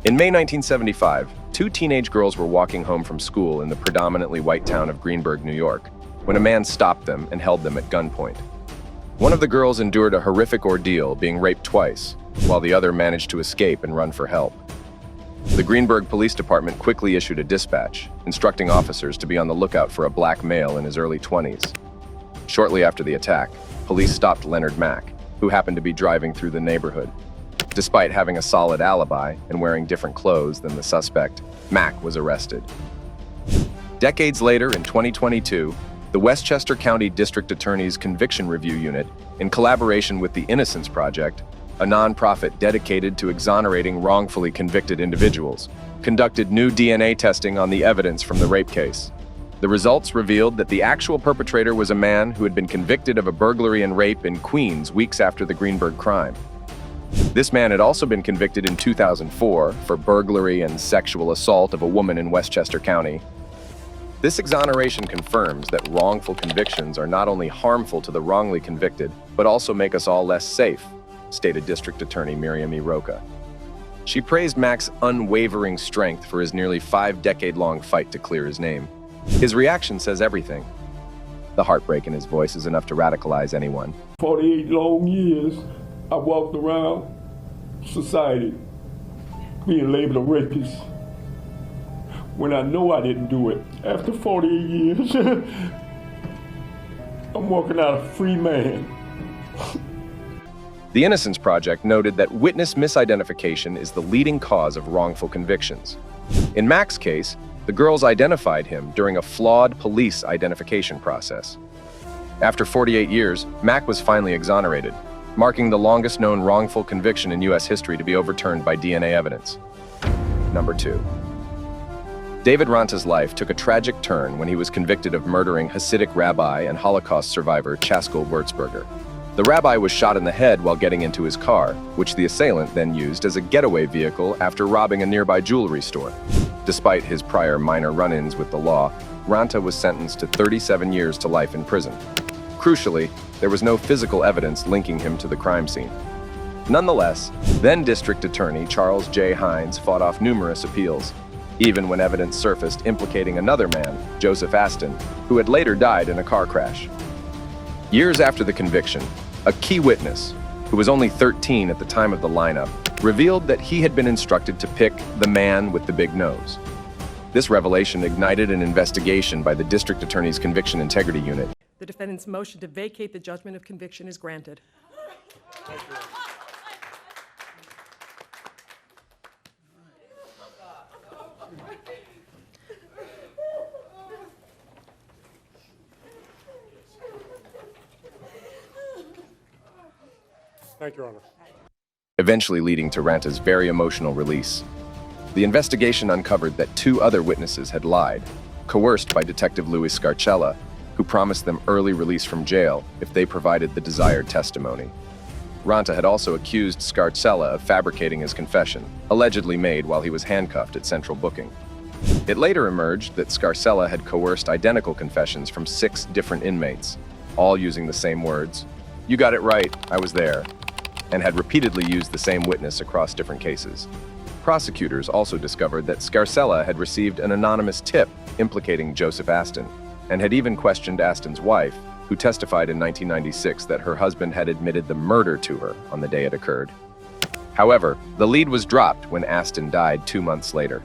In May 1975, two teenage girls were walking home from school in the predominantly white town of Greenburgh, New York, when a man stopped them and held them at gunpoint. One of the girls endured a horrific ordeal, being raped twice, while the other managed to escape and run for help. The Greenburgh Police Department quickly issued a dispatch, instructing officers to be on the lookout for a black male in his early 20s. Shortly after the attack, police stopped Leonard Mack, who happened to be driving through the neighborhood. Despite having a solid alibi and wearing different clothes than the suspect, Mack was arrested. Decades later, in 2022, the Westchester County District Attorney's Conviction Review Unit, in collaboration with the Innocence Project, a nonprofit dedicated to exonerating wrongfully convicted individuals, conducted new DNA testing on the evidence from the rape case. The results revealed that the actual perpetrator was a man who had been convicted of a burglary and rape in Queens weeks after the Greenburgh crime. This man had also been convicted in 2004 for burglary and sexual assault of a woman in Westchester County. This exoneration confirms that wrongful convictions are not only harmful to the wrongly convicted, but also make us all less safe, stated District Attorney Miriam E. Roca. She praised Mack's unwavering strength for his nearly 5-decade-long fight to clear his name. His reaction says everything. The heartbreak in his voice is enough to radicalize anyone. 48 long years, I walked around society being labeled a rapist when I know I didn't do it. After 48 years, I'm walking out a free man. The Innocence Project noted that witness misidentification is the leading cause of wrongful convictions. In Mack's case, the girls identified him during a flawed police identification process. After 48 years, Mack was finally exonerated, marking the longest known wrongful conviction in U.S. history to be overturned by DNA evidence. Number 2. David Ranta's life took a tragic turn when he was convicted of murdering Hasidic rabbi and Holocaust survivor Chaskel Wurzberger. The rabbi was shot in the head while getting into his car, which the assailant then used as a getaway vehicle after robbing a nearby jewelry store. Despite his prior minor run-ins with the law, Ranta was sentenced to 37 years to life in prison. Crucially, there was no physical evidence linking him to the crime scene. Nonetheless, then District Attorney Charles J. Hines fought off numerous appeals, even when evidence surfaced implicating another man, Joseph Aston, who had later died in a car crash. Years after the conviction, a key witness, who was only 13 at the time of the lineup, revealed that he had been instructed to pick the man with the big nose. This revelation ignited an investigation by the District Attorney's Conviction Integrity Unit. The defendant's motion to vacate the judgment of conviction is granted. Thank you, Your Honor. Eventually leading to Ranta's very emotional release. The investigation uncovered that 2 other witnesses had lied, coerced by Detective Louis Scarcella, who promised them early release from jail if they provided the desired testimony. Ranta had also accused Scarcella of fabricating his confession, allegedly made while he was handcuffed at Central Booking. It later emerged that Scarcella had coerced identical confessions from 6 different inmates, all using the same words, "You got it right, I was there," and had repeatedly used the same witness across different cases. Prosecutors also discovered that Scarcella had received an anonymous tip implicating Joseph Aston, and had even questioned Aston's wife, who testified in 1996 that her husband had admitted the murder to her on the day it occurred. However, the lead was dropped when Aston died 2 months later.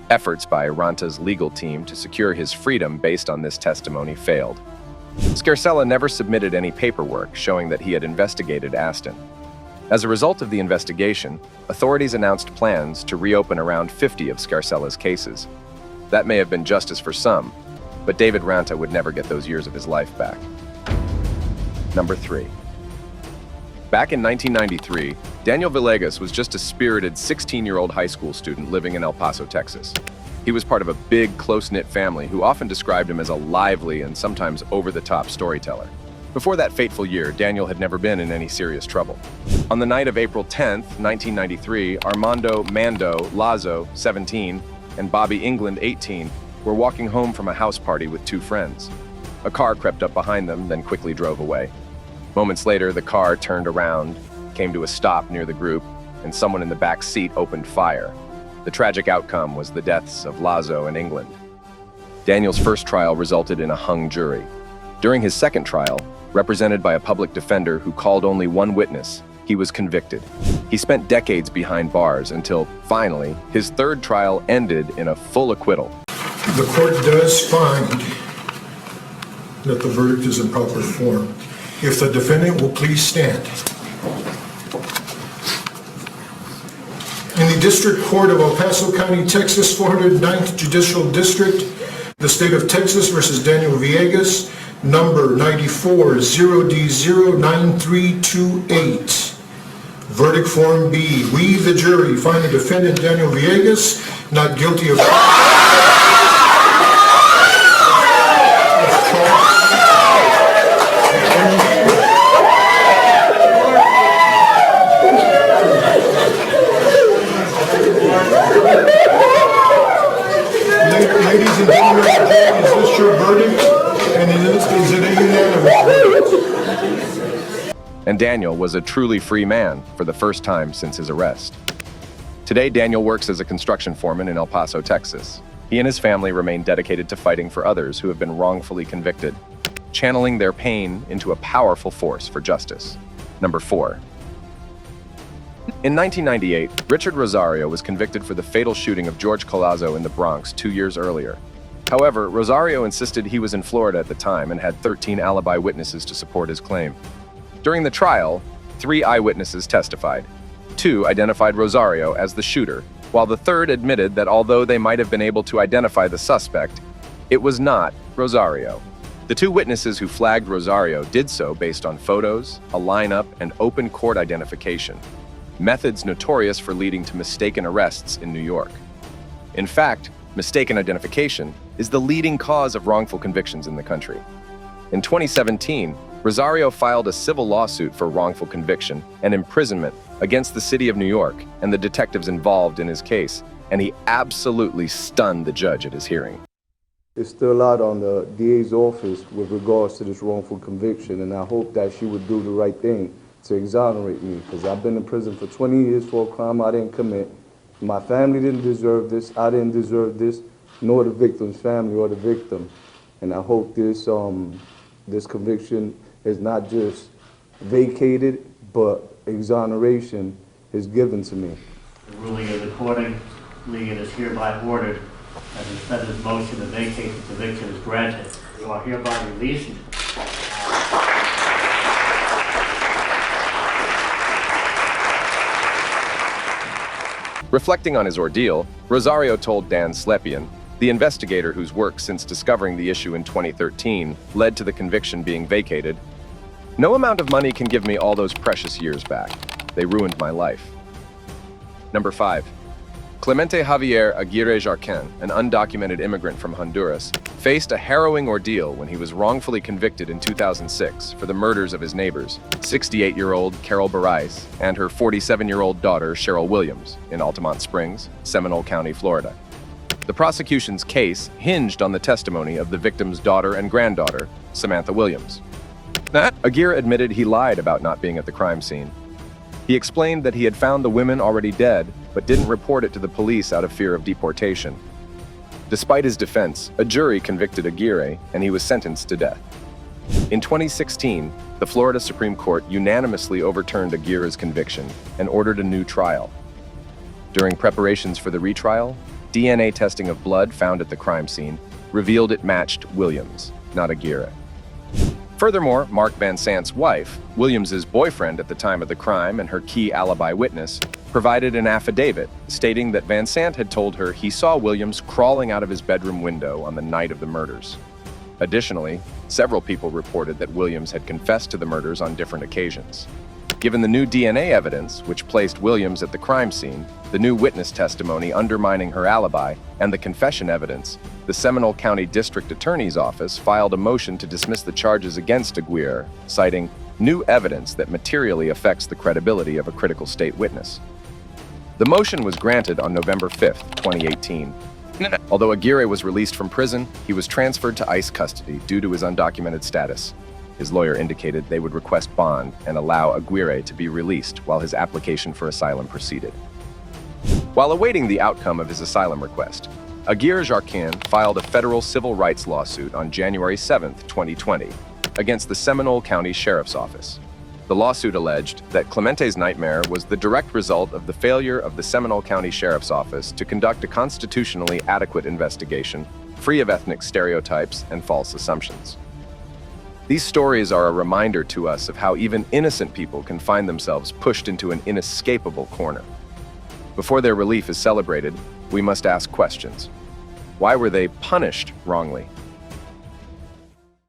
Efforts by Ranta's legal team to secure his freedom based on this testimony failed. Scarcella never submitted any paperwork showing that he had investigated Aston. As a result of the investigation, authorities announced plans to reopen around 50 of Scarcella's cases. That may have been justice for some, but David Ranta would never get those years of his life back. Number 3. Back in 1993, Daniel Villegas was just a spirited 16-year-old high school student living in El Paso, Texas. He was part of a big, close-knit family who often described him as a lively and sometimes over-the-top storyteller. Before that fateful year, Daniel had never been in any serious trouble. On the night of April 10th, 1993, Armando Mando Lazo, 17, and Bobby England, 18, were walking home from a house party with 2 friends. A car crept up behind them, then quickly drove away. Moments later, the car turned around, came to a stop near the group, and someone in the back seat opened fire. The tragic outcome was the deaths of Lazo and England. Daniel's first trial resulted in a hung jury. During his second trial, represented by a public defender who called only one witness, he was convicted. He spent decades behind bars until, finally, his third trial ended in a full acquittal. The court does find that the verdict is in proper form. If the defendant will please stand. In the District Court of El Paso County, Texas, 409th Judicial District, the State of Texas versus Daniel Villegas, number 94-0D09328. Verdict Form B. We, the jury, find the defendant Daniel Villegas not guilty of... Ladies and gentlemen, is this your verdict? And is it a unanimous verdict? And Daniel was a truly free man for the first time since his arrest. Today, Daniel works as a construction foreman in El Paso, Texas. He and his family remain dedicated to fighting for others who have been wrongfully convicted, channeling their pain into a powerful force for justice. Number 4. In 1998, Richard Rosario was convicted for the fatal shooting of George Collazo in the Bronx 2 years earlier. However, Rosario insisted he was in Florida at the time and had 13 alibi witnesses to support his claim. During the trial, 3 eyewitnesses testified. 2 identified Rosario as the shooter, while the third admitted that although they might have been able to identify the suspect, it was not Rosario. The 2 witnesses who flagged Rosario did so based on photos, a lineup, and open court identification, methods notorious for leading to mistaken arrests in New York. In fact, mistaken identification is the leading cause of wrongful convictions in the country. In 2017, Rosario filed a civil lawsuit for wrongful conviction and imprisonment against the city of New York and the detectives involved in his case, and he absolutely stunned the judge at his hearing. It's still a lot on the DA's office with regards to this wrongful conviction, and I hope that she would do the right thing to exonerate me, because I've been in prison for 20 years for a crime I didn't commit. My family didn't deserve this, I didn't deserve this, nor the victim's family or the victim. And I hope this conviction is not just vacated, but exoneration is given to me. The ruling is accordingly and is hereby ordered that the defendant's motion to vacate the conviction is granted. You are hereby released. Reflecting on his ordeal, Rosario told Dan Slepian, the investigator whose work since discovering the issue in 2013 led to the conviction being vacated, "No amount of money can give me all those precious years back. They ruined my life." Number 5. Clemente Javier Aguirre Jarquin, an undocumented immigrant from Honduras, faced a harrowing ordeal when he was wrongfully convicted in 2006 for the murders of his neighbors, 68-year-old Carol Barais and her 47-year-old daughter Cheryl Williams in Altamont Springs, Seminole County, Florida. The prosecution's case hinged on the testimony of the victim's daughter and granddaughter, Samantha Williams. Aguirre admitted he lied about not being at the crime scene. He explained that he had found the women already dead, but didn't report it to the police out of fear of deportation. Despite his defense, a jury convicted Aguirre, and he was sentenced to death. In 2016, the Florida Supreme Court unanimously overturned Aguirre's conviction and ordered a new trial. During preparations for the retrial, DNA testing of blood found at the crime scene revealed it matched Williams, not Aguirre. Furthermore, Mark Van Sant's wife, Williams's boyfriend at the time of the crime and her key alibi witness, provided an affidavit stating that Van Sant had told her he saw Williams crawling out of his bedroom window on the night of the murders. Additionally, several people reported that Williams had confessed to the murders on different occasions. Given the new DNA evidence, which placed Williams at the crime scene, the new witness testimony undermining her alibi, and the confession evidence, the Seminole County District Attorney's Office filed a motion to dismiss the charges against Aguirre, citing new evidence that materially affects the credibility of a critical state witness. The motion was granted on November 5, 2018. Although Aguirre was released from prison, he was transferred to ICE custody due to his undocumented status. His lawyer indicated they would request bond and allow Aguirre to be released while his application for asylum proceeded. While awaiting the outcome of his asylum request, Aguirre Jarquin filed a federal civil rights lawsuit on January 7, 2020, against the Seminole County Sheriff's Office. The lawsuit alleged that Clemente's nightmare was the direct result of the failure of the Seminole County Sheriff's Office to conduct a constitutionally adequate investigation, free of ethnic stereotypes and false assumptions. These stories are a reminder to us of how even innocent people can find themselves pushed into an inescapable corner. Before their relief is celebrated, we must ask questions. Why were they punished wrongly?